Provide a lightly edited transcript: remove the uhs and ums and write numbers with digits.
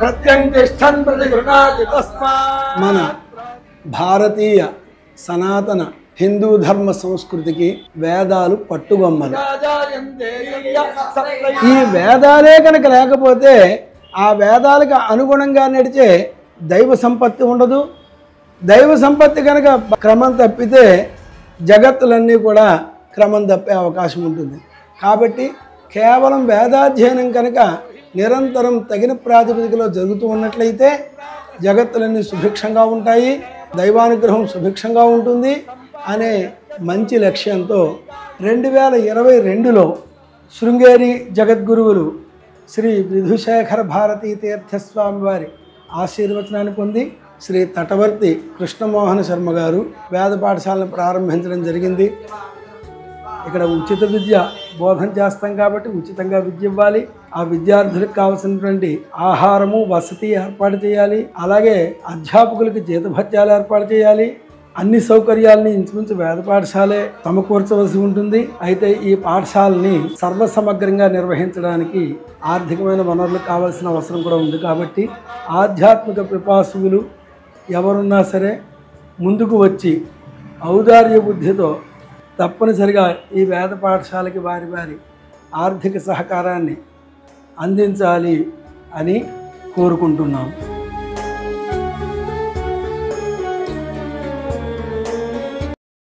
ప్రత్యంతిష్టన్ ప్రతిగృహాతి తస్మాత్. మన భారతీయ సనాతన హిందూ ధర్మ సంస్కృతికి వేదాలు పట్టుగొమ్మలు. ఈ వేదాలే కనుక లేకపోతే ఆ వేదాలకు అనుగుణంగా నడిచే దైవ సంపత్తి ఉండదు. దైవ సంపత్తి కనుక క్రమం తప్పితే జగత్తులన్నీ కూడా క్రమం తప్పే అవకాశం ఉంటుంది. కాబట్టి కేవలం వేదాధ్యయనం కనుక నిరంతరం తగిన ప్రాతిపదికలో జరుగుతూ ఉన్నట్లయితే జగత్తులన్నీ సుభిక్షంగా ఉంటాయి, దైవానుగ్రహం సుభిక్షంగా ఉంటుంది అనే మంచి లక్ష్యంతో 2022లో శృంగేరి జగద్గురువులు శ్రీ విధుశేఖర భారతీ తీర్థస్వామి వారి ఆశీర్వచనాన్ని పొంది శ్రీ తటవర్తి కృష్ణమోహన శర్మ గారు వేద పాఠశాలను ప్రారంభించడం జరిగింది. ఇక్కడ ఉచిత విద్య బోధన చేస్తాం కాబట్టి ఉచితంగా విద్య ఇవ్వాలి. ఆ విద్యార్థులకు కావాల్సినటువంటి ఆహారము వసతి ఏర్పాటు చేయాలి. అలాగే అధ్యాపకులకు జీతభత్యాలు ఏర్పాటు చేయాలి. అన్ని సౌకర్యాలని ఇంచుమించు వేద పాఠశాలే సమకూర్చవలసి ఉంటుంది. అయితే ఈ పాఠశాలని సర్వసమగ్రంగా నిర్వహించడానికి ఆర్థికమైన వనరులు కావాల్సిన అవసరం కూడా ఉంది. కాబట్టి ఆధ్యాత్మిక పిపాసువులు ఎవరున్నా సరే ముందుకు వచ్చి ఔదార్య బుద్ధితో తప్పనిసరిగా ఈ వేద పాఠశాలకి వారి వారి ఆర్థిక సహకారాన్ని అందించాలి అని కోరుకుంటున్నాం.